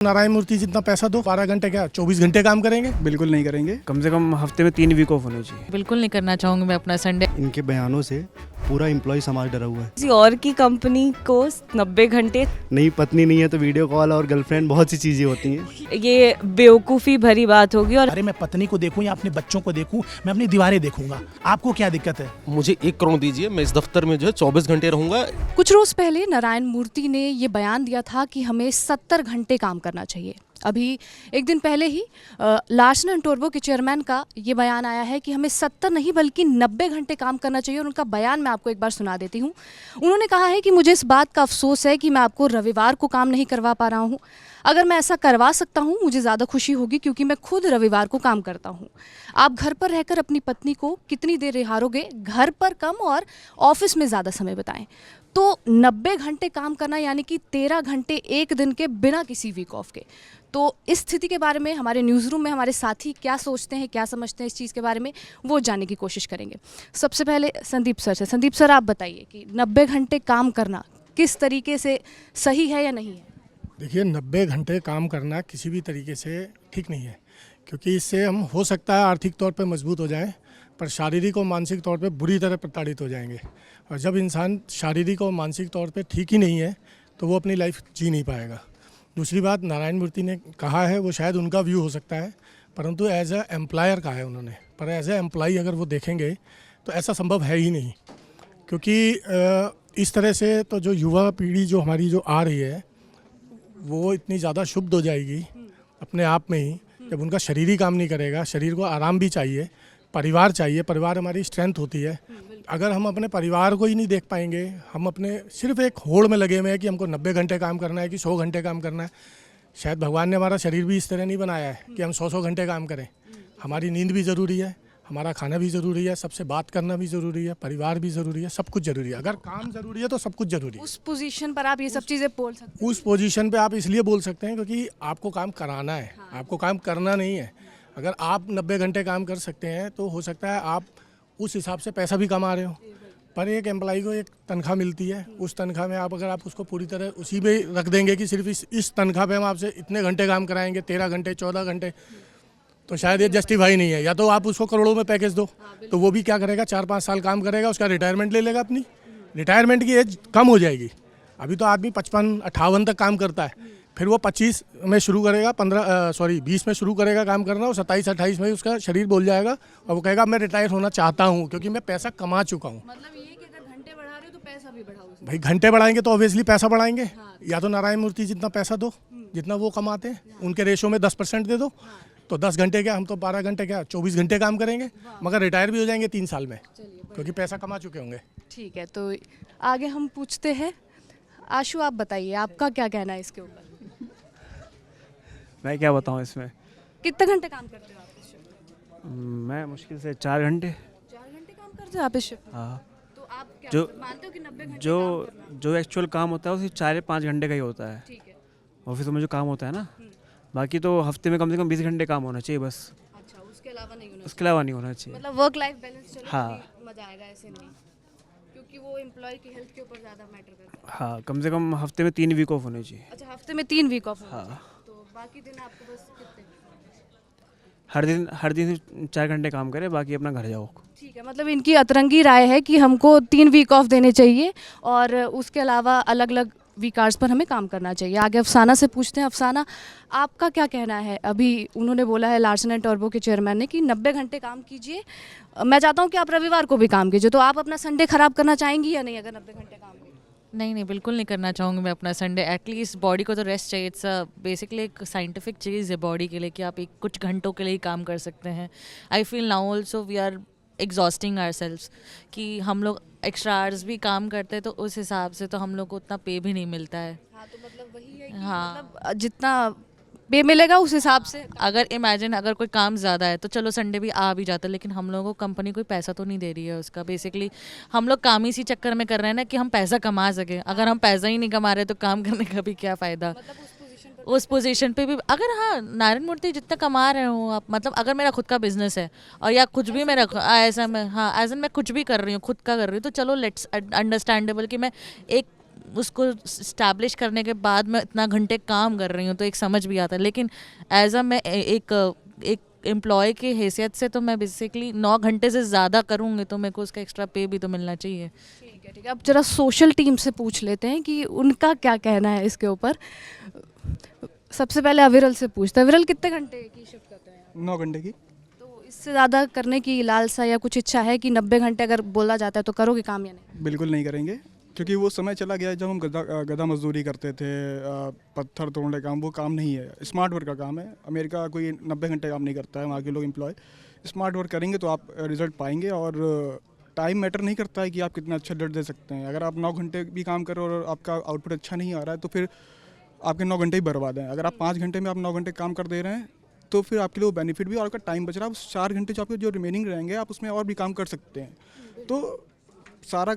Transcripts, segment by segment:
नारायण मूर्ति जितना पैसा दो, 12 घंटे क्या 24 घंटे काम करेंगे? बिल्कुल नहीं करेंगे। कम से कम हफ्ते में 3 वीक ऑफ होने चाहिए। बिल्कुल नहीं करना चाहूँगी मैं अपना संडे। इनके बयानों से पूरा एम्प्लॉय समाज डरा हुआ है। किसी और की कंपनी को 90 घंटे, नई पत्नी नहीं है तो वीडियो कॉल और गर्लफ्रेंड, बहुत सी चीजें होती हैं। ये बेवकूफ़ी भरी बात होगी। और अरे मैं पत्नी को देखूं या अपने बच्चों को देखूं, मैं अपनी दीवारें देखूंगा। आपको क्या दिक्कत है? मुझे 1 करोड़ दीजिए, मैं इस दफ्तर में जो है 24 घंटे रहूंगा। कुछ रोज पहले नारायण मूर्ति ने ये बयान दिया था कि हमें 70 घंटे काम करना चाहिए। अभी एक दिन पहले ही लार्सन एंड टोब्रो के चेयरमैन का ये बयान आया है कि हमें 70 नहीं बल्कि 90 घंटे काम करना चाहिए। और उनका बयान मैं आपको एक बार सुना देती हूँ। उन्होंने कहा है कि मुझे इस बात का अफसोस है कि मैं आपको रविवार को काम नहीं करवा पा रहा हूँ। अगर मैं ऐसा करवा सकता हूँ मुझे ज़्यादा खुशी होगी, क्योंकि मैं खुद रविवार को काम करता हूँ। आप घर पर रहकर अपनी पत्नी को कितनी देर रिहारोगे? घर पर कम और ऑफिस में ज़्यादा समय बिताएं। तो 90 घंटे काम करना यानी कि 13 घंटे एक दिन के बिना किसी वीक ऑफ के। तो इस स्थिति के बारे में हमारे न्यूज़ रूम में हमारे साथी क्या सोचते हैं, क्या समझते हैं इस चीज़ के बारे में, वो जानने की कोशिश करेंगे। सबसे पहले संदीप सर से। संदीप सर, आप बताइए कि 90 घंटे काम करना किस तरीके से सही है या नहीं है? देखिए, 90 घंटे काम करना किसी भी तरीके से ठीक नहीं है, क्योंकि इससे हम हो सकता है आर्थिक तौर पर मजबूत हो जाएं, पर शारीरिक और मानसिक तौर पे बुरी तरह प्रताड़ित हो जाएंगे। और जब इंसान शारीरिक और मानसिक तौर पे ठीक ही नहीं है तो वो अपनी लाइफ जी नहीं पाएगा। दूसरी बात, नारायण मूर्ति ने कहा है, वो शायद उनका व्यू हो सकता है, परंतु एज अ एम्प्लॉयर कहा है उन्होंने। पर एज अ एम्प्लॉई अगर वो देखेंगे तो ऐसा संभव है ही नहीं, क्योंकि इस तरह से तो जो युवा पीढ़ी जो हमारी जो आ रही है वो इतनी ज़्यादा क्षुब्ध हो जाएगी अपने आप में ही, जब उनका शरीर ही काम नहीं करेगा। शरीर को आराम भी चाहिए, परिवार चाहिए, परिवार हमारी स्ट्रेंथ होती है। अगर हम अपने परिवार को ही नहीं देख पाएंगे, हम अपने सिर्फ एक होड़ में लगे हुए हैं कि हमको 90 घंटे काम करना है कि 100 घंटे काम करना है। शायद भगवान ने हमारा शरीर भी इस तरह नहीं बनाया है कि हम 100 घंटे काम करें। हमारी नींद भी ज़रूरी है, हमारा खाना भी ज़रूरी है, सबसे बात करना भी ज़रूरी है, परिवार भी ज़रूरी है, सब कुछ ज़रूरी है। अगर काम ज़रूरी है तो सब कुछ ज़रूरी है। उस पोजीशन पर आप ये सब चीज़ें बोल सकते हैं? उस पोजीशन पे आप इसलिए बोल सकते हैं क्योंकि आपको काम कराना है, आपको काम करना नहीं है। अगर आप 90 घंटे काम कर सकते हैं तो हो सकता है आप उस हिसाब से पैसा भी कमा रहे हो। पर एक एम्प्लॉई को एक तनख्वाह मिलती है, उस तनख्वाह में आप अगर आप उसको पूरी तरह उसी में रख देंगे कि सिर्फ इस तनख्वाह पे हम आपसे इतने घंटे काम कराएंगे, 13 घंटे 14 घंटे, तो शायद ये जस्टिफाई नहीं है। या तो आप उसको करोड़ों में पैकेज दो, तो वो भी क्या करेगा, 4-5 साल काम करेगा, उसका रिटायरमेंट ले लेगा, अपनी रिटायरमेंट की एज कम हो जाएगी। अभी तो आदमी 55-58 तक काम करता है, फिर वो 25 में शुरू करेगा, 20 में शुरू करेगा काम करना, और 27-28 में उसका शरीर बोल जाएगा और वो कहेगा मैं रिटायर होना चाहता हूँ क्योंकि मैं पैसा कमा चुका हूँ। मतलब ये कि अगर घंटे बढ़ा रहे हो तो पैसा भी बढ़ाओ। भाई घंटे बढ़ाएंगे तो ऑब्वियसली पैसा बढ़ाएंगे। या तो नारायण मूर्ति जितना पैसा दो, जितना वो कमाते हैं उनके रेशो में 10% दे दो, तो 10 घंटे क्या, हम तो 12 घंटे क्या 24 घंटे काम करेंगे, मगर रिटायर भी हो जाएंगे 3 साल में, क्योंकि पैसा कमा चुके होंगे। ठीक है, तो आगे हम पूछते हैं। आशु, आप बताइए आपका क्या कहना है इसके ऊपर? मैं क्या बताऊँ इसमें, कितने घंटे काम करते हो आप इस शिफ्ट में? मैं मुश्किल से 4 घंटे। 4 घंटे काम करते हो आप इस शिफ्ट में? हाँ, तो आप क्या जो मानते हो कि 90 घंटे जो काम करना? जो एक्चुअल काम होता है वो सिर्फ 4-5 घंटे का ही होता है। ठीक है। ऑफिस में जो काम होता है ना, बाकी तो हफ्ते में कम से कम 20 घंटे काम होना चाहिए बस। अच्छा, उसके अलावा नहीं होना उसके अलावा नहीं होना चाहिए। मतलब वर्क लाइफ बैलेंस चलो हाँ। तभी मजा आएगा, ऐसे नहीं, क्योंकि वो एम्प्लॉय की हेल्थ के ऊपर ज़्यादा मैटर करता है। हाँ, कम से कम हफ्ते में 3 वीक ऑफ होने चाहिए। अच्छा, हफ्ते में 3 वीक ऑफ? हाँ। तो बाकी दिन आपको बस कितने? हर दिन 4 घंटे काम करे, बाकी अपना घर जाओ। ठीक है, मतलब इनकी अतरंगी राय है कि हमको 3 वीक ऑफ देने चाहिए और उसके अलावा अलग अलग वीक आवर्स पर हमें काम करना चाहिए। आगे अफसाना से पूछते हैं। अफसाना, आपका क्या कहना है? अभी उन्होंने बोला है लार्सन एंड टोब्रो के चेयरमैन ने कि 90 घंटे काम कीजिए। मैं चाहता हूँ कि आप रविवार को भी काम कीजिए, तो आप अपना संडे खराब करना चाहेंगी या नहीं अगर 90 घंटे काम कीजिए? नहीं, बिल्कुल नहीं करना चाहूँगी मैं अपना संडे। एटलीस्ट बॉडी को तो रेस्ट चाहिए। इट्स बेसिकली एक साइंटिफिक चीज़ है बॉडी के लिए कि आप एक कुछ घंटों के लिए ही काम कर सकते हैं। I feel now also we are exhausting ourselves, कि हम लोग एक्स्ट्रा आवर्स भी काम करते हैं तो उस हिसाब से तो हम लोग को उतना पे भी नहीं मिलता है। हाँ, तो मतलब वही है कि हाँ। मतलब जितना पे मिलेगा उस हिसाब से। अगर इमेजिन अगर कोई काम ज़्यादा है तो चलो संडे भी आ भी जाता है, लेकिन हम लोगों को कंपनी कोई पैसा तो नहीं दे रही है उसका। बेसिकली हम लोग काम इसी चक्कर में कर रहे हैं ना कि हम पैसा कमा सकें। अगर हम पैसा ही नहीं कमा रहे तो काम करने का भी क्या फ़ायदा। उस पोजीशन पे भी अगर, हाँ, नारायण मूर्ति जितना कमा रहे हो आप, मतलब अगर मेरा खुद का बिजनेस है और या कुछ भी मेरा ऐसा मैं, हाँ, एज एन मैं कुछ भी कर रही हूँ, खुद का कर रही हूँ, तो चलो लेट्स अंडरस्टैंडेबल कि मैं एक उसको इस्टेब्लिश करने के बाद मैं इतना घंटे काम कर रही हूँ तो एक समझ भी आता है, लेकिन एज अ मैं एक एम्प्लॉय की हैसियत से तो मैं बेसिकली 9 घंटे से ज़्यादा करूँगी तो मेरे को उसका एक्स्ट्रा पे भी तो मिलना चाहिए। ठीक है, अब जरा सोशल टीम से पूछ लेते हैं कि उनका क्या कहना है इसके ऊपर। सबसे पहले अविरल से पूछते हैं। अविरल, कितने घंटे की शिफ्ट करते हैं? 9 घंटे की। तो इससे ज़्यादा करने की लालसा या कुछ इच्छा है कि 90 घंटे अगर बोला जाता है तो करोगे काम या नहीं? बिल्कुल नहीं करेंगे, क्योंकि वो समय चला गया जब हम गधा मजदूरी करते थे, पत्थर तोड़ने काम, वो काम नहीं है। स्मार्ट वर्क का काम है। अमेरिका कोई 90 घंटे काम नहीं करता है, वहाँ के लोग एम्प्लॉय स्मार्ट वर्क करेंगे तो आप रिजल्ट पाएंगे। और टाइम मैटर नहीं करता है कि आप कितना अच्छा रिजल्ट दे सकते हैं। अगर आप 9 घंटे भी काम करो और आपका आउटपुट अच्छा नहीं आ रहा है तो फिर आपके 9 घंटे ही बर्बाद हैं। अगर आप 5 घंटे में आप 9 घंटे काम कर दे रहे हैं तो फिर आपके लिए वो बेनिफिट भी और आपका टाइम बच रहा है। 4 घंटे जो आपके जो रिमेनिंग रहेंगे आप उसमें और भी काम कर सकते हैं। तो सारा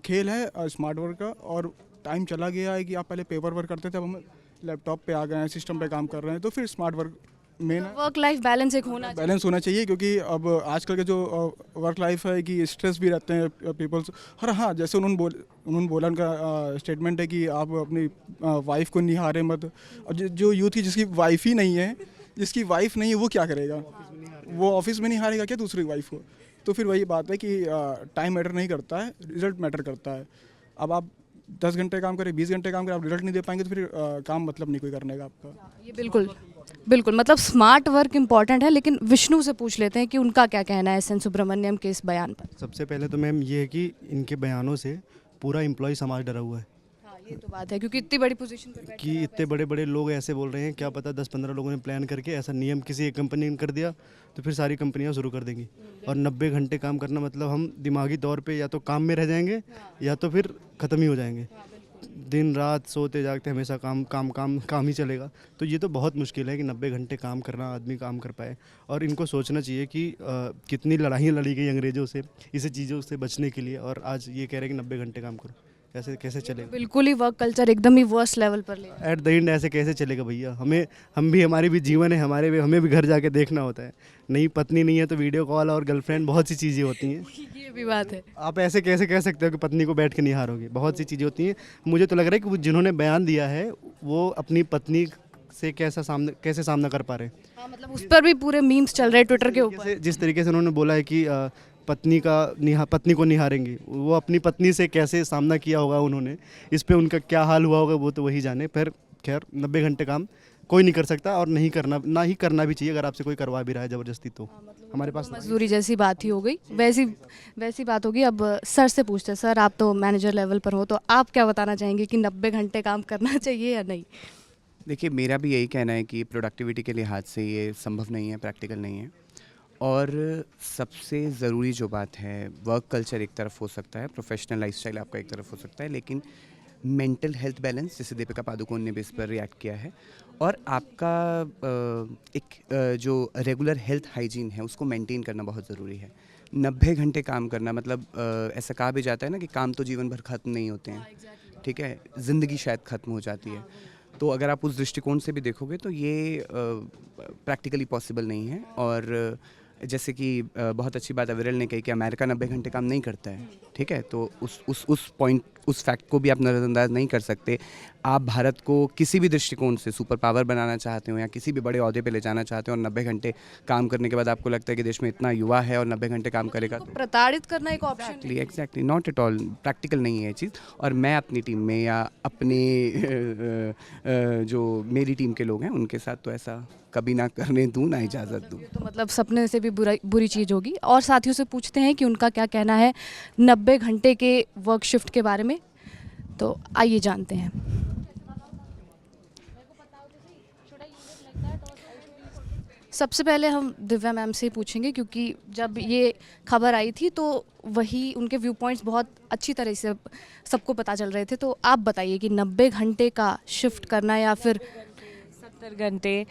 खेल है स्मार्ट वर्क का। और टाइम चला गया है कि आप पहले पेपर वर्क करते थे, अब हम लैपटॉप पे आ गए हैं, सिस्टम पे काम कर रहे हैं। तो फिर smart work main work life balance एक होना चाहिए। बैलेंस होना चाहिए, क्योंकि अब आजकल के जो वर्क लाइफ है कि स्ट्रेस भी रहते हैं पीपल्स। और हाँ, जैसे उन्होंने बोला, उनका स्टेटमेंट है कि आप अपनी वाइफ को निहारे मत। और जो यूथ की जिसकी वाइफ ही नहीं है, जिसकी वाइफ नहीं है वो क्या करेगा? वो ऑफिस में नहीं हारेगा क्या दूसरी वाइफ को? तो फिर वही बात है कि टाइम मैटर नहीं करता है, रिजल्ट मैटर करता है। अब आप 10 घंटे काम करें, 20 घंटे काम करें, आप रिजल्ट नहीं दे पाएंगे तो फिर काम मतलब नहीं कोई करने का आपका। ये बिल्कुल बिल्कुल, मतलब स्मार्ट वर्क इम्पॉर्टेंट है। लेकिन विष्णु से पूछ लेते हैं कि उनका क्या कहना है एस.एन. सुब्रमण्यम के इस बयान पर। सबसे पहले तो मैम ये है कि इनके बयानों से पूरा एम्प्लॉय समाज डरा हुआ है हाँ, ये तो बात है, क्योंकि इतनी बड़ी पोजीशन पर बैठे कि इतने बड़े बड़े लोग ऐसे बोल रहे हैं। क्या पता 10-15 लोगों ने प्लान करके ऐसा नियम किसी एक कंपनी ने कर दिया तो फिर सारी कंपनियां शुरू कर देंगी। और 90 घंटे काम करना मतलब हम दिमागी तौर पे या तो काम में रह जाएंगे या तो फिर ख़त्म ही हो जाएंगे। दिन रात सोते जागते हमेशा काम काम काम काम ही चलेगा। तो ये तो बहुत मुश्किल है कि 90 घंटे काम करना, आदमी काम कर पाए। और इनको सोचना चाहिए कि कितनी लड़ाइयाँ लड़ी गई अंग्रेज़ों से इसे चीज़ों से बचने के लिए, और आज ये कह रहे हैं कि 90 घंटे काम करो। कैसे कैसे चलेगा? बिल्कुल ही वर्क कल्चर एकदम ही वर्स्ट लेवल पर ले। एट द एंड ऐसे कैसे चलेगा भैया? हमारी भी जीवन है, हमें भी घर जाके देखना होता है। नहीं पत्नी नहीं है तो वीडियो कॉल और गर्लफ्रेंड, बहुत सी चीज़ें होती हैं। ये भी बात है। आप ऐसे कैसे कह सकते हो कि पत्नी को बैठ के नहीं हारोगे? बहुत सी चीज़ें होती हैं। मुझे तो लग रहा है कि वो जिन्होंने बयान दिया है वो अपनी पत्नी से कैसे सामना कर पा रहे हैं। हाँ, मतलब उस पर भी पूरे मीम्स चल रहे हैं ट्विटर के ऊपर। जिस तरीके से उन्होंने बोला है कि पत्नी को निहारेंगे, वो अपनी पत्नी से कैसे सामना किया होगा उन्होंने, इस पे उनका क्या हाल हुआ होगा वो तो वही जाने। पर खैर 90 घंटे काम कोई नहीं कर सकता और नहीं करना भी चाहिए। अगर आपसे कोई करवा भी रहा है ज़बरदस्ती तो हमारे पास मजदूरी जैसी बात ही हो गई। वैसी बात होगी। अब सर से पूछते हैं। सर, आप तो मैनेजर लेवल पर हो, तो आप क्या बताना चाहेंगे कि 90 घंटे काम करना चाहिए या नहीं? देखिए, मेरा भी यही कहना है कि प्रोडक्टिविटी के लिहाज से ये संभव नहीं है, प्रैक्टिकल नहीं है। और सबसे ज़रूरी जो बात है, वर्क कल्चर एक तरफ हो सकता है, प्रोफेशनल लाइफस्टाइल आपका एक तरफ हो सकता है, लेकिन मेंटल हेल्थ बैलेंस, जैसे दीपिका पादुकोण ने भी इस पर रिएक्ट किया है, और आपका एक जो रेगुलर हेल्थ हाइजीन है उसको मेंटेन करना बहुत ज़रूरी है। 90 घंटे काम करना मतलब ऐसा कहा भी जाता है ना कि काम तो जीवन भर ख़त्म नहीं होते हैं, ठीक है, ज़िंदगी शायद ख़त्म हो जाती है। तो अगर आप उस दृष्टिकोण से भी देखोगे तो ये प्रैक्टिकली पॉसिबल नहीं है। और जैसे कि बहुत अच्छी बात अविरल ने कही कि अमेरिका 90 घंटे काम नहीं करता है, ठीक है, तो उस फैक्ट को भी आप नज़रअंदाज नहीं कर सकते। आप भारत को किसी भी दृष्टिकोण से सुपर पावर बनाना चाहते हो या किसी भी बड़े ओहदे पे ले जाना चाहते हो और 90 घंटे काम करने के बाद आपको लगता है कि देश में इतना युवा है और 90 घंटे काम करेगा, तो प्रताड़ित करना एक ऑप्शन है। Exactly not at all, practical नहीं है ये चीज़। और मैं अपनी टीम में या अपने जो मेरी टीम के लोग हैं उनके साथ तो ऐसा कभी ना करने दूँ, ना इजाज़त दूँ। तो मतलब सपने से भी बुरी चीज़ होगी। और साथियों से पूछते हैं कि उनका क्या कहना है 90 घंटे के वर्क शिफ्ट के बारे में। तो आइए जानते हैं। सबसे पहले हम दिव्या मैम से ही पूछेंगे, क्योंकि जब ये खबर आई थी तो वही उनके व्यू पॉइंट्स बहुत अच्छी तरह से सबको पता चल रहे थे। तो आप बताइए कि 90 घंटे का शिफ्ट करना या फिर 70 घंटे।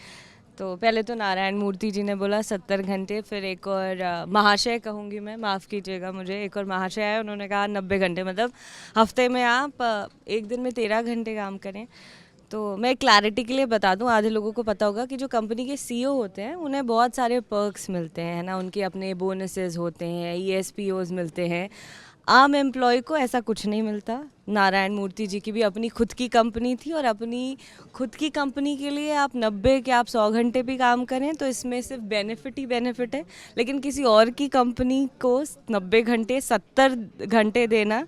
तो पहले तो नारायण मूर्ति जी ने बोला 70 घंटे, फिर एक और महाशय कहूँगी मैं, माफ़ कीजिएगा मुझे, एक और महाशय है, उन्होंने कहा 90 घंटे मतलब हफ्ते में आप एक दिन में 13 घंटे काम करें। तो मैं क्लैरिटी के लिए बता दूं, आधे लोगों को पता होगा कि जो कंपनी के सीईओ होते हैं उन्हें बहुत सारे पर्क्स मिलते हैं ना, उनके अपने बोनसेस होते हैं, ESPOs मिलते हैं। आम एम्प्लॉय को ऐसा कुछ नहीं मिलता। नारायण मूर्ति जी की भी अपनी खुद की कंपनी थी और अपनी खुद की कंपनी के लिए आप 90 के आप 100 घंटे भी काम करें तो इसमें सिर्फ बेनिफिट ही बेनिफिट है। लेकिन किसी और की कंपनी को 90 घंटे 70 घंटे देना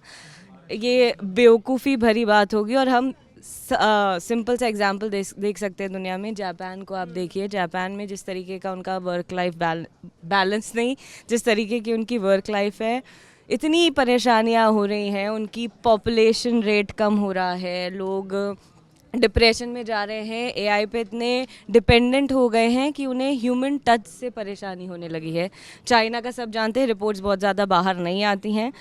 ये बेवकूफ़ी भरी बात होगी। और हम सिंपल सा एग्जांपल देख सकते हैं दुनिया में। जापान को आप देखिए, जापान में जिस तरीके का उनका वर्क लाइफ बैलेंस नहीं, जिस तरीके की उनकी वर्क लाइफ है, इतनी परेशानियां हो रही हैं, उनकी पॉपुलेशन रेट कम हो रहा है, लोग डिप्रेशन में जा रहे हैं, एआई पे इतने डिपेंडेंट हो गए हैं कि उन्हें ह्यूमन टच से परेशानी होने लगी है। चाइना का सब जानते हैं, रिपोर्ट्स बहुत ज़्यादा बाहर नहीं आती हैं।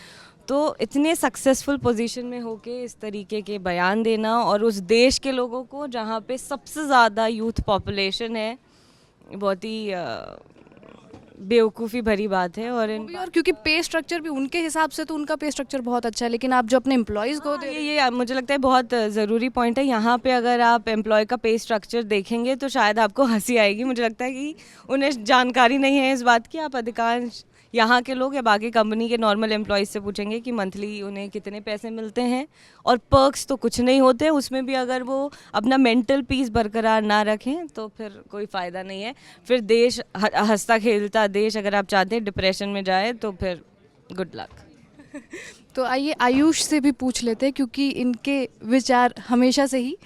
तो इतने सक्सेसफुल पोजीशन में होके इस तरीके के बयान देना और उस देश के लोगों को जहाँ पे सबसे ज़्यादा यूथ पॉपुलेशन है, बहुत ही बेवकूफ़ी भरी बात है। और और क्योंकि पे स्ट्रक्चर भी उनके हिसाब से तो उनका पे स्ट्रक्चर बहुत अच्छा है, लेकिन आप जो अपने एम्प्लॉयज़ को ये मुझे लगता है बहुत ज़रूरी पॉइंट है। यहाँ पे अगर आप एम्प्लॉय का पे स्ट्रक्चर देखेंगे तो शायद आपको हंसी आएगी। मुझे लगता है कि उन्हें जानकारी नहीं है इस बात की। आप अधिकांश यहाँ के लोग या बाकी कंपनी के नॉर्मल एम्प्लॉयज़ से पूछेंगे कि मंथली उन्हें कितने पैसे मिलते हैं, और पर्क्स तो कुछ नहीं होते उसमें भी। अगर वो अपना मेंटल पीस बरकरार ना रखें तो फिर कोई फ़ायदा नहीं है। फिर देश हंसता खेलता देश अगर आप चाहते हैं डिप्रेशन में जाए तो फिर गुड लक। तो आइए आयुष से भी पूछ लेते हैं, क्योंकि इनके विचार हमेशा से ही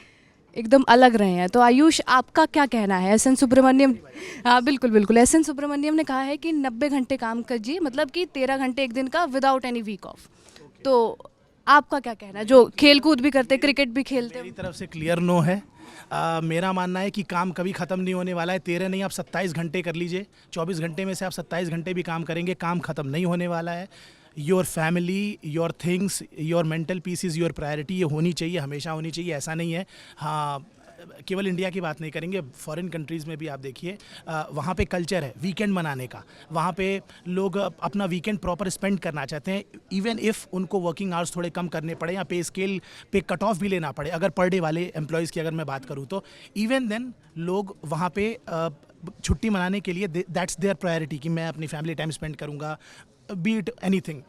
एकदम अलग रहे हैं। तो आयुष, आपका क्या कहना है? एस एन सुब्रमण्यम, हाँ बिल्कुल बिल्कुल, एस एन सुब्रमण्यम ने कहा है कि 90 घंटे काम कीजिए, मतलब कि 13 घंटे एक दिन का विदाउट एनी वीक ऑफ। तो आपका क्या कहना है, जो खेल कूद भी करते, क्रिकेट भी खेलते? मेरी तरफ से क्लियर नो है। मेरा मानना है कि काम कभी ख़त्म नहीं होने वाला है। 13 नहीं, आप 27 घंटे कर लीजिए। 24 घंटे में से आप 27 घंटे भी काम करेंगे, काम ख़त्म नहीं होने वाला है। Your family, your things, your mental peace is your priority. ये होनी चाहिए, हमेशा होनी चाहिए, ऐसा नहीं है। हाँ, केवल इंडिया की बात नहीं करेंगे, फॉरेन कंट्रीज़ में भी आप देखिए, वहाँ पे कल्चर है वीकेंड मनाने का। वहाँ पे लोग अपना वीकेंड प्रॉपर स्पेंड करना चाहते हैं, इवन इफ़ उनको वर्किंग आवर्स थोड़े कम करने पड़े या पे स्केल पे कट ऑफ भी लेना पड़े। अगर पर डे वाले एम्प्लॉयज़ की अगर मैं बात करूँ तो इवन देन लोग वहाँ पे छुट्टी मनाने के लिए दैट्स देयर प्रायोरिटी कि मैं अपनी फैमिली टाइम स्पेंड करूँगा, बी इट एनीथिंग।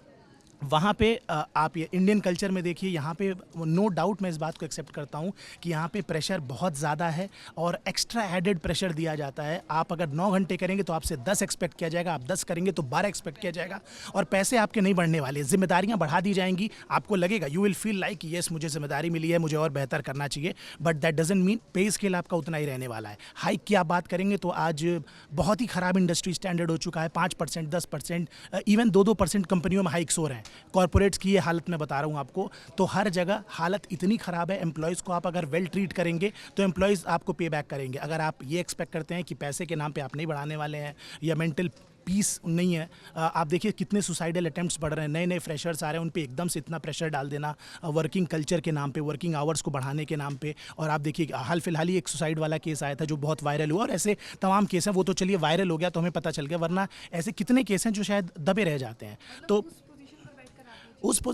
वहाँ पे आप ये इंडियन कल्चर में देखिए, यहाँ पे नो डाउट मैं इस बात को एक्सेप्ट करता हूँ कि यहाँ पे प्रेशर बहुत ज़्यादा है और एक्स्ट्रा एडेड प्रेशर दिया जाता है। आप अगर 9 घंटे करेंगे तो आपसे 10 एक्सपेक्ट किया जाएगा, आप 10 करेंगे तो 12 एक्सपेक्ट किया जाएगा, और पैसे आपके नहीं बढ़ने वाले, जिम्मेदारियाँ बढ़ा दी जाएंगी। आपको लगेगा, you will feel like yes मुझे जिम्मेदारी मिली है, मुझे और बेहतर करना चाहिए, बट दैट डजंट मीन पे स्केल आपका उतना ही रहने वाला है। हाइक की आप बात करेंगे तो आज बहुत ही ख़राब इंडस्ट्री स्टैंडर्ड हो चुका है। 5%, 10%, इवन 2-2% कंपनियों में हाइक्स हो रहे हैं। कॉर्पोरेट्स की ये हालत मैं बता रहा हूँ आपको, तो हर जगह हालत इतनी ख़राब है। एम्प्लॉयज़ को आप अगर वेल ट्रीट करेंगे तो एम्प्लॉयज़ आपको पे बैक करेंगे। अगर आप ये एक्सपेक्ट करते हैं कि पैसे के नाम पे आप नहीं बढ़ाने वाले हैं या मेंटल पीस नहीं है, आप देखिए कितने सुसाइडल अटेम्प्ट्स बढ़ रहे हैं, नए नए फ्रेशर्स आ रहे हैं, उन पे एकदम से इतना प्रेशर डाल देना वर्किंग कल्चर के नाम पे, वर्किंग आवर्स को बढ़ाने के नाम पे। और आप देखिए हाल फिलहाल ही एक सुसाइड वाला केस आया था जो बहुत वायरल हुआ, और ऐसे तमाम केस हैं। वो तो चलिए वायरल हो गया तो हमें पता चल गया, वरना ऐसे कितने केस हैं जो शायद दबे रह जाते हैं। तो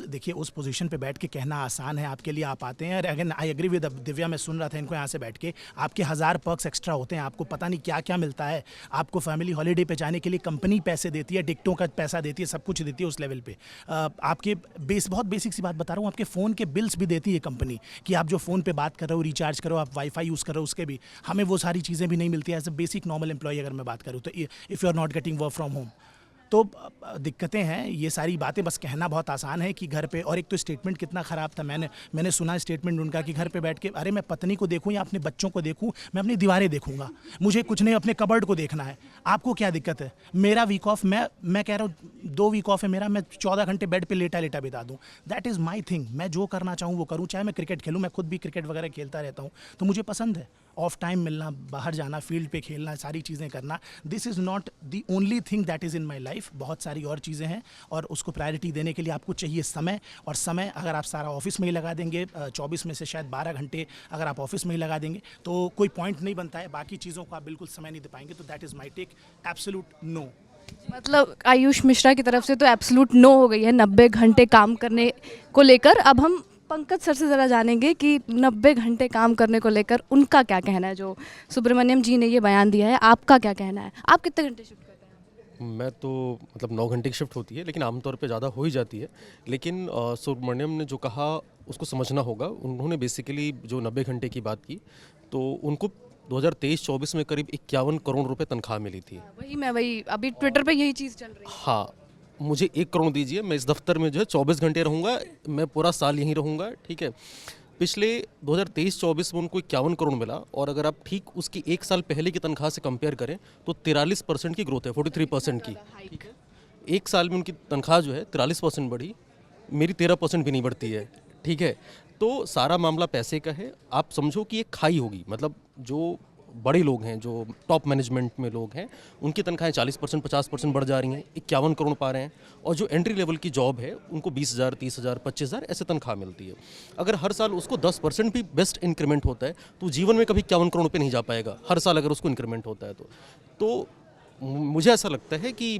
देखिए उस पोजीशन पे बैठ के कहना आसान है, आपके लिए आप आते हैं। Again I agree with Divya, मैं सुन रहा था इनको यहाँ से बैठ के, आपके 1000 पर्क्स एक्स्ट्रा होते हैं, आपको पता नहीं क्या क्या मिलता है। आपको फैमिली हॉलीडे पे जाने के लिए कंपनी पैसे देती है, टिकटों का पैसा देती है, सब कुछ देती है उस लेवल पे। आपके बहुत बेसिक सी बात बता रहा हूँ, आपके फ़ोन के बिल्स भी देती है कंपनी, कि आप जो फ़ोन पे बात कर रहे हो, रिचार्ज करो, आप वाईफाई यूज़ कर रहे हो, उसके भी हमें वो सारी चीज़ें भी नहीं मिलती है। As a basic normal employee अगर मैं बात करूँ तो if you are not getting work from home, तो दिक्कतें हैं। ये सारी बातें बस कहना बहुत आसान है कि घर पे, और एक तो स्टेटमेंट कितना ख़राब था, मैंने सुना स्टेटमेंट उनका कि घर पे बैठ के, अरे मैं पत्नी को देखूं या अपने बच्चों को देखूं, मैं अपनी दीवारें देखूंगा, मुझे कुछ नहीं अपने कबर्ड को देखना है। आपको क्या दिक्कत है? मेरा वीक ऑफ, मैं कह रहा हूँ 2 वीक ऑफ है मेरा, मैं 14 घंटे बेड पर लेटा लेटा बिता दूँ। दैट इज़ माई थिंग, मैं जो करना चाहूँ वो करूँ। चाहे मैं क्रिकेट खेलूँ, मैं खुद भी क्रिकेट वगैरह खेलता रहता हूँ, तो मुझे पसंद है ऑफ टाइम मिलना, बाहर जाना, फील्ड पे खेलना, सारी चीज़ें करना। This is not the only thing that is in my life, बहुत सारी और चीज़ें हैं, और उसको प्रायोरिटी देने के लिए आपको चाहिए समय। और समय अगर आप सारा ऑफिस में ही लगा देंगे, 24 में से शायद 12 घंटे अगर आप ऑफिस में ही लगा देंगे तो कोई पॉइंट नहीं बनता है, बाकी चीज़ों को आप बिल्कुल समय नहीं दे पाएंगे। तो that is my take, absolute no. मतलब आयुष मिश्रा की तरफ से तो एब्सोल्यूट नो हो गई है 90 घंटे काम करने को लेकर। अब हम पंकज सर से ज़रा जानेंगे कि 90 घंटे काम करने को लेकर उनका क्या कहना है। जो सुब्रमण्यम जी ने ये बयान दिया है, आपका क्या कहना है? आप कितने घंटे शिफ्ट करते हैं? मैं तो मतलब 9 घंटे की शिफ्ट होती है, लेकिन आमतौर पे ज़्यादा हो ही जाती है। लेकिन सुब्रमण्यम ने जो कहा उसको समझना होगा। उन्होंने बेसिकली जो 90 घंटे की बात की, तो उनको 2023-24 में करीब 51 करोड़ रुपए तनख्वाह मिली थी। वही अभी ट्विटर पे यही चीज़ चल रही है। हाँ, मुझे 1 करोड़ दीजिए, मैं इस दफ्तर में जो है 24 घंटे रहूँगा, मैं पूरा साल यहीं रहूँगा, ठीक है। पिछले 2023-24 में उनको 51 करोड़ मिला, और अगर आप ठीक उसकी 1 साल पहले की तनख्वाह से कंपेयर करें तो 43% की ग्रोथ है, 43% की, ठीक है। 1 साल में उनकी तनख्वाह जो है 43% बढ़ी, मेरी 13% भी नहीं बढ़ती है, ठीक है। तो सारा मामला पैसे का है। आप समझो कि एक खाई होगी, मतलब जो बड़े लोग हैं, जो टॉप मैनेजमेंट में लोग हैं, उनकी तनख्वाहें 40% 50% बढ़ जा रही हैं, 51 करोड़ पा रहे हैं, और जो एंट्री लेवल की जॉब है उनको 20,000 30,000 25,000 ऐसे तनख्वाह मिलती है। अगर हर साल उसको 10% भी बेस्ट इंक्रीमेंट होता है तो जीवन में कभी 51 करोड़ पे नहीं जा पाएगा, हर साल अगर उसको इंक्रीमेंट होता है तो मुझे ऐसा लगता है कि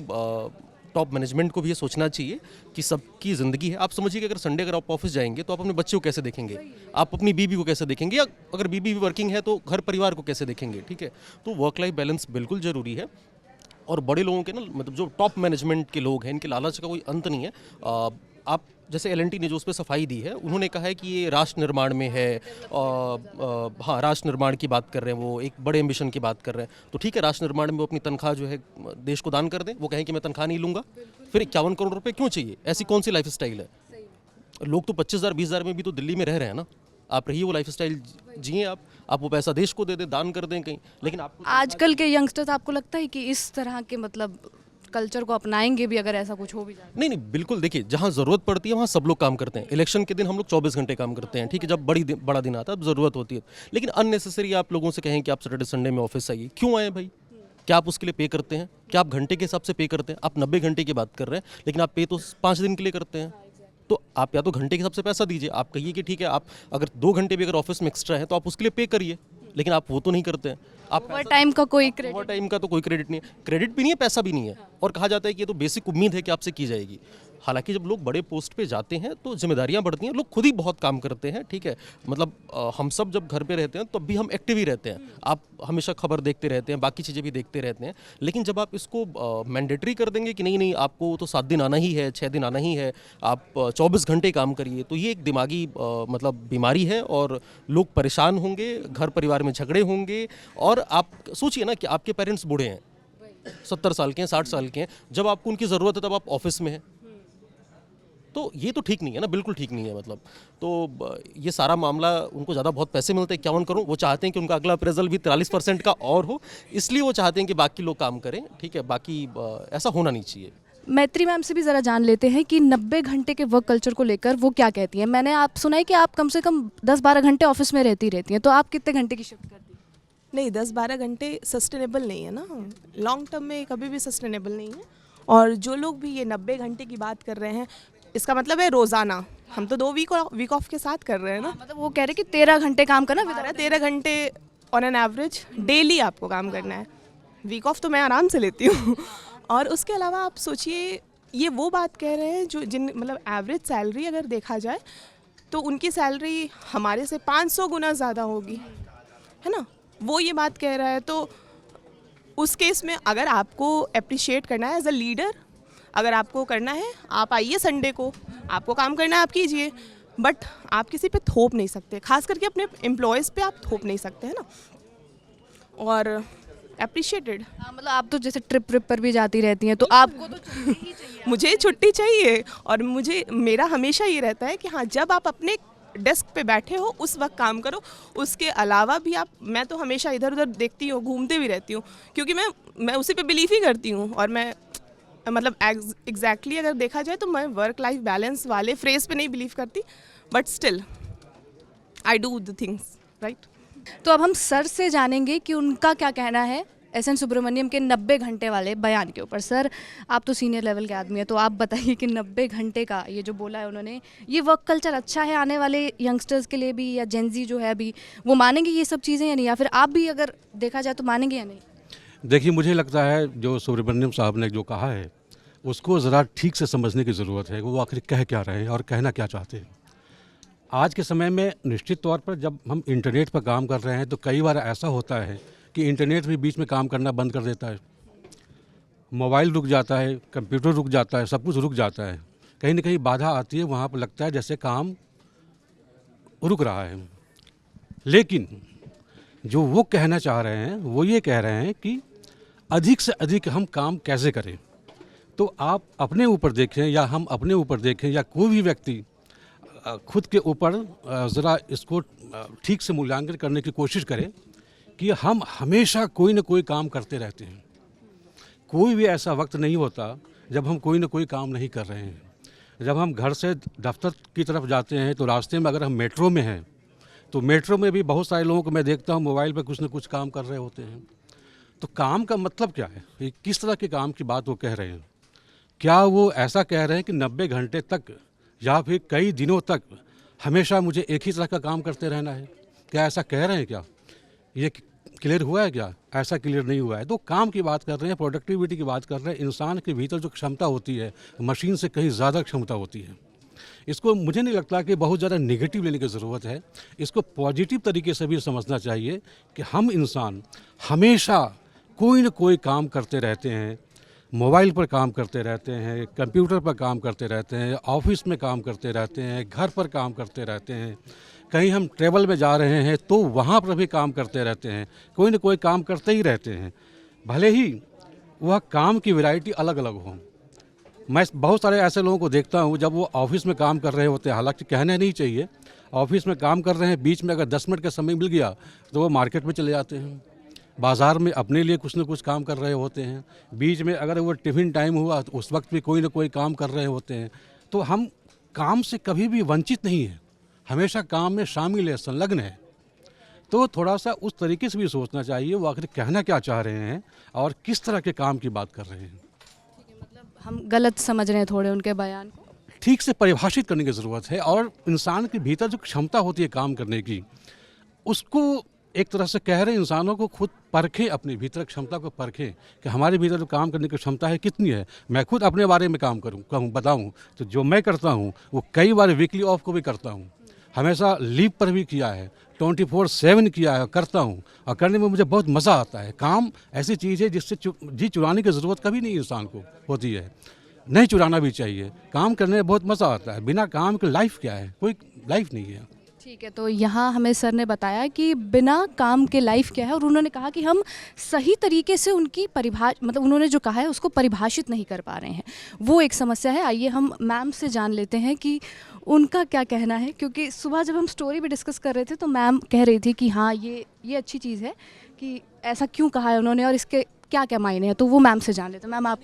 टॉप मैनेजमेंट को भी ये सोचना चाहिए कि सबकी ज़िंदगी है। आप समझिए कि अगर संडे अगर आप ऑफिस जाएंगे तो आप अपने बच्चे को कैसे देखेंगे, आप अपनी बीबी को कैसे देखेंगे, या अगर बीबी भी वर्किंग है तो घर परिवार को कैसे देखेंगे, ठीक है। तो वर्क लाइफ बैलेंस बिल्कुल ज़रूरी है। और बड़े लोगों के ना, मतलब जो टॉप मैनेजमेंट के लोग हैं, इनके लालच का कोई अंत नहीं है। आप जैसे L&T ने जो उस पर सफाई दी है, उन्होंने कहा है कि ये राष्ट्र निर्माण में है। हाँ, राष्ट्र निर्माण की बात कर रहे हैं, वो एक बड़े एम्बिशन की बात कर रहे हैं, तो ठीक है, राष्ट्र निर्माण में वो अपनी तनख्वाह जो है देश को दान कर दें। वो कहें कि मैं तनख्वाह नहीं लूँगा, फिर 51 करोड़ रुपए क्यों चाहिए? ऐसी कौन सी लाइफ स्टाइल है? लोग तो 25,000 20,000 में भी तो दिल्ली में रह रहे हैं ना। आप रहिए वो लाइफ स्टाइल जिए, आप वो पैसा देश को दे दें, दान कर दें कहीं, लेकिन आपको आजकल के यंगस्टर्स आपको लगता है कि इस तरह के मतलब कल्चर को अपनाएंगे भी अगर ऐसा कुछ हो भी जाए? नहीं, बिल्कुल। देखिए, जहाँ ज़रूरत पड़ती है वहाँ सब लोग काम करते हैं। इलेक्शन के दिन हम लोग 24 घंटे काम करते हैं, ठीक है। जब बड़ा दिन आता है, अब ज़रूरत होती है। लेकिन अननेसेसरी आप लोगों से कहें कि आप सैटरडे संडे में ऑफिस आइए, क्यों आए भाई? क्या आप उसके लिए पे करते हैं? क्या आप घंटे के हिसाब से पे करते हैं? आप 90 घंटे की बात कर रहे हैं, लेकिन आप पे तो 5 दिन के लिए करते हैं। तो आप या तो घंटे के हिसाब से पैसा दीजिए। आप कहिए कि ठीक है, आप अगर 2 घंटे भी अगर ऑफिस में एक्स्ट्रा है तो आप उसके लिए पे करिए, लेकिन आप वो तो नहीं करते हैं। आप ओवर टाइम का कोई क्रेडिट? ओवर टाइम का तो कोई क्रेडिट नहीं है, क्रेडिट भी नहीं है, पैसा भी नहीं है, और कहा जाता है कि ये तो बेसिक उम्मीद है कि आपसे की जाएगी। हालांकि जब लोग बड़े पोस्ट पे जाते हैं तो जिम्मेदारियां बढ़ती हैं, लोग खुद ही बहुत काम करते हैं, ठीक है। मतलब हम सब जब घर पे रहते हैं तब भी हम एक्टिव ही रहते हैं, आप हमेशा खबर देखते रहते हैं, बाकी चीज़ें भी देखते रहते हैं। लेकिन जब आप इसको मैंडेटरी कर देंगे कि नहीं आपको तो 7 दिन आना ही है, 6 दिन आना ही है, आप 24 घंटे काम करिए, तो ये एक दिमागी मतलब बीमारी है, और लोग परेशान होंगे, घर परिवार में झगड़े होंगे। और आप सोचिए ना कि आपके पेरेंट्स बूढ़े हैं, 70 साल के हैं, 60 साल के हैं, जब आपको उनकी ज़रूरत है तब आप ऑफिस में हैं, तो ये तो ठीक नहीं है ना, बिल्कुल ठीक नहीं है। मतलब तो ये सारा मामला, उनको ज़्यादा बहुत पैसे मिलते हैं, 51 करोड़, वो चाहते हैं कि उनका अगला अप्रेजल भी 43% का और हो, इसलिए वो चाहते हैं कि बाकी लोग काम करें, ठीक है। बाकी ऐसा होना नहीं चाहिए। मैत्री मैम से भी ज़रा जान लेते हैं कि 90 घंटे के वर्क कल्चर को लेकर वो क्या कहती हैं। मैंने आप सुना है कि आप कम से कम 10-12 घंटे ऑफिस में रहती हैं, तो आप कितने घंटे की शिफ्ट करती हैं? नहीं, 10-12 घंटे सस्टेनेबल नहीं है ना, लॉन्ग टर्म में कभी भी सस्टेनेबल नहीं है। और जो लोग भी ये 90 घंटे की बात कर रहे हैं, इसका मतलब है रोज़ाना। हम तो 2 वीक ऑफ के साथ कर रहे हैं ना। मतलब वो कह रहे हैं कि 13 घंटे काम करना, 13 घंटे ऑन एन एवरेज डेली आपको काम करना है। वीक ऑफ तो मैं आराम से लेती हूँ। और उसके अलावा आप सोचिए, ये वो बात कह रहे हैं जो जिन मतलब एवरेज सैलरी अगर देखा जाए तो उनकी सैलरी हमारे से 500 गुना ज़्यादा होगी, है ना। वो ये बात कह रहा है, तो उस केस में अगर आपको अप्रिशिएट करना है एज अ लीडर, अगर आपको करना है, आप आइए संडे को, आपको काम करना है आप कीजिए, बट आप किसी पे थोप नहीं सकते, खास करके अपने एम्प्लॉयज़ पे आप थोप नहीं सकते, है ना। और अप्रिशिएटेड, मतलब आप तो जैसे ट्रिप पर भी जाती रहती हैं, तो आपको तो छुट्टी ही चाहिए। मुझे छुट्टी चाहिए, और मेरा हमेशा ये रहता है कि हाँ, जब आप अपने डेस्क पे बैठे हो उस वक्त काम करो, उसके अलावा भी मैं तो हमेशा इधर उधर देखती हूँ, घूमते भी रहती हूँ, क्योंकि मैं उसी पे बिलीव ही करती हूँ। और मैं मतलब एग्जैक्टली अगर देखा जाए तो मैं वर्क लाइफ बैलेंस वाले फ्रेज पे नहीं बिलीव करती, but still I do the things right. तो अब हम सर से जानेंगे कि उनका क्या कहना है एस.एन. सुब्रमण्यम के 90 घंटे वाले बयान के ऊपर। सर, आप तो सीनियर लेवल के आदमी हैं, तो आप बताइए कि 90 घंटे का ये जो बोला है उन्होंने, ये वर्क कल्चर अच्छा है आने वाले यंगस्टर्स के लिए भी, या जेनजी जो है अभी वो मानेंगे ये सब चीज़ें या नहीं, या फिर आप भी अगर देखा जाए तो मानेंगे या नहीं? देखिए, मुझे लगता है जो सुब्रमण्यम साहब ने जो कहा है उसको ज़रा ठीक से समझने की ज़रूरत है, वो आखिर कह क्या रहे हैं और कहना क्या चाहते हैं। आज के समय में निश्चित तौर पर जब हम इंटरनेट पर काम कर रहे हैं तो कई बार ऐसा होता है कि इंटरनेट भी बीच में काम करना बंद कर देता है। मोबाइल रुक जाता है, कंप्यूटर रुक जाता है, सब कुछ रुक जाता है। कहीं ना कहीं बाधा आती है, वहाँ पर लगता है जैसे काम रुक रहा है। लेकिन जो वो कहना चाह रहे हैं वो ये कह रहे हैं कि अधिक से अधिक हम काम कैसे करें। तो आप अपने ऊपर देखें या हम अपने ऊपर देखें या कोई भी व्यक्ति खुद के ऊपर ज़रा इसको ठीक से मूल्यांकन करने की कोशिश करें कि हम हमेशा कोई ना कोई काम करते रहते हैं। कोई भी ऐसा वक्त नहीं होता जब हम कोई ना कोई काम नहीं कर रहे हैं। जब हम घर से दफ्तर की तरफ जाते हैं तो रास्ते में अगर हम मेट्रो में हैं तो मेट्रो में भी बहुत सारे लोगों को मैं देखता हूँ मोबाइल पर कुछ ना कुछ काम कर रहे होते हैं। तो काम का मतलब क्या है, ये किस तरह के काम की बात वो कह रहे हैं? क्या वो ऐसा कह रहे हैं कि 90 घंटे तक या फिर कई दिनों तक हमेशा मुझे एक ही तरह का काम करते रहना है? क्या ऐसा कह रहे हैं? क्या ये क्लियर हुआ है? क्या ऐसा क्लियर नहीं हुआ है? तो काम की बात कर रहे हैं, प्रोडक्टिविटी की बात कर रहे हैं। इंसान के भीतर जो क्षमता होती है मशीन से कहीं ज़्यादा क्षमता होती है। इसको मुझे नहीं लगता कि बहुत ज़्यादा नेगेटिव लेने की ज़रूरत है। इसको पॉजिटिव तरीके से भी समझना चाहिए कि हम इंसान हमेशा कोई न कोई काम करते रहते हैं। मोबाइल पर काम करते रहते हैं, कंप्यूटर पर काम करते रहते हैं, ऑफिस में काम करते रहते हैं, घर पर काम करते रहते हैं, कहीं हम ट्रैवल में जा रहे हैं तो वहाँ पर भी काम करते रहते हैं। कोई न कोई काम करते ही रहते हैं, भले ही वह काम की वैरायटी अलग अलग हो। मैं बहुत सारे ऐसे लोगों को देखता हूँ जब वो ऑफिस में काम कर रहे होते हैं, हालांकि कहना नहीं चाहिए, ऑफिस में काम कर रहे हैं, बीच में अगर 10 मिनट का समय मिल गया तो वो मार्केट में चले जाते हैं, बाज़ार में अपने लिए कुछ न कुछ काम कर रहे होते हैं। बीच में अगर वो टिफ़िन टाइम हुआ तो उस वक्त भी कोई ना कोई काम कर रहे होते हैं। तो हम काम से कभी भी वंचित नहीं हैं, हमेशा काम में शामिल है, संलग्न है। तो थोड़ा सा उस तरीके से भी सोचना चाहिए वो आखिर कहना क्या चाह रहे हैं और किस तरह के काम की बात कर रहे हैं। मतलब हम गलत समझ रहे हैं थोड़े उनके बयान को। ठीक से परिभाषित करने की ज़रूरत है और इंसान के भीतर जो क्षमता होती है काम करने की, उसको एक तरह से कह रहे इंसानों को खुद परखें, अपने भीतर क्षमता को परखें कि हमारे भीतर जो काम करने की क्षमता है कितनी है। मैं खुद अपने बारे में काम कहूँ बताऊँ तो जो मैं करता हूँ वो कई बार वीकली ऑफ को भी करता हूँ, हमेशा लीव पर भी किया है, 24/7 किया है, करता हूँ और करने में मुझे बहुत मज़ा आता है। काम ऐसी चीज़ है जिससे जी चुराने की ज़रूरत कभी नहीं इंसान को होती है, नहीं चुराना भी चाहिए। काम करने में बहुत मज़ा आता है। बिना काम के लाइफ क्या है? कोई लाइफ नहीं है। ठीक है, तो यहाँ हमें सर ने बताया कि बिना काम के लाइफ क्या है और उन्होंने कहा कि हम सही तरीके से उनकी मतलब उन्होंने जो कहा है उसको परिभाषित नहीं कर पा रहे हैं, वो एक समस्या है। आइए हम मैम से जान लेते हैं कि उनका क्या कहना है, क्योंकि सुबह जब हम स्टोरी भी डिस्कस कर रहे थे तो मैम कह रही थी कि हाँ ये अच्छी चीज़ है कि ऐसा क्यों कहा है उन्होंने और इसके क्या क्या मायने हैं, तो वो मैम से जान लेते हैं। मैम आप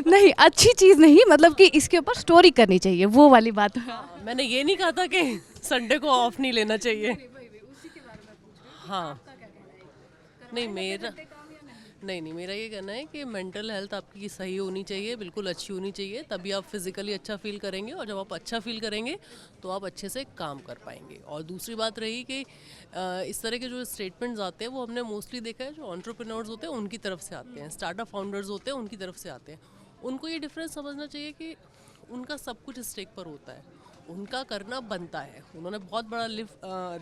नहीं, अच्छी चीज़ नहीं, मतलब कि इसके ऊपर स्टोरी करनी चाहिए, वो वाली बात। मैंने ये नहीं कहा था कि संडे को ऑफ नहीं लेना चाहिए। हाँ, नहीं मेरा ये कहना है कि मेंटल हेल्थ आपकी सही होनी चाहिए, बिल्कुल अच्छी होनी चाहिए, तभी आप फिजिकली अच्छा फील करेंगे और जब आप अच्छा फील करेंगे तो आप अच्छे से काम कर पाएंगे। और दूसरी बात रही कि इस तरह के जो स्टेटमेंट्स आते हैं वो हमने मोस्टली देखा है जो एंटरप्रेन्योर्स होते हैं उनकी तरफ से आते हैं, स्टार्टअप फाउंडर्स होते हैं उनकी तरफ से आते हैं। उनको ये डिफरेंस समझना चाहिए कि उनका सब कुछ स्टेक पर होता है, उनका करना बनता है, उन्होंने बहुत बड़ा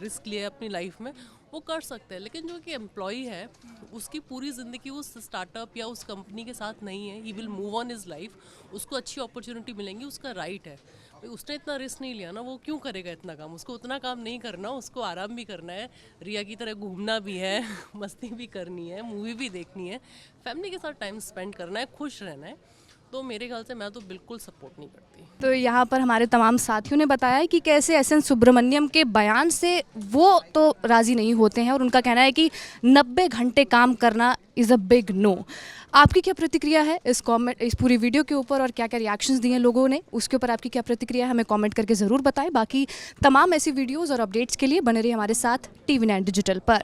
रिस्क लिया है अपनी लाइफ में, वो कर सकते हैं। लेकिन जो कि एम्प्लॉई है उसकी पूरी ज़िंदगी उस स्टार्टअप या उस कंपनी के साथ नहीं है, he will move on his life, उसको अच्छी अपॉर्चुनिटी मिलेंगी, उसका राइट है। उसने इतना रिस्क नहीं लिया ना, वो क्यों करेगा इतना काम? उसको उतना काम नहीं करना, उसको आराम भी करना है, रिया की तरह घूमना भी है, मस्ती भी करनी है, मूवी भी देखनी है, फैमिली के साथ टाइम स्पेंड करना है, खुश रहना है। तो मेरे ख्याल से मैं तो बिल्कुल सपोर्ट नहीं करती। तो यहाँ पर हमारे तमाम साथियों ने बताया है कि कैसे एस एन सुब्रमण्यम के बयान से वो तो राज़ी नहीं होते हैं और उनका कहना है कि 90 घंटे काम करना इज़ अ बिग नो। आपकी क्या प्रतिक्रिया है इस पूरी वीडियो के ऊपर और क्या क्या रिएक्शंस दिए लोगों ने, उसके ऊपर आपकी क्या प्रतिक्रिया है हमें कमेंट करके ज़रूर बताएं। बाकी तमाम ऐसी वीडियोज़ और अपडेट्स के लिए बने रहिए हमारे साथ TV9 डिजिटल पर।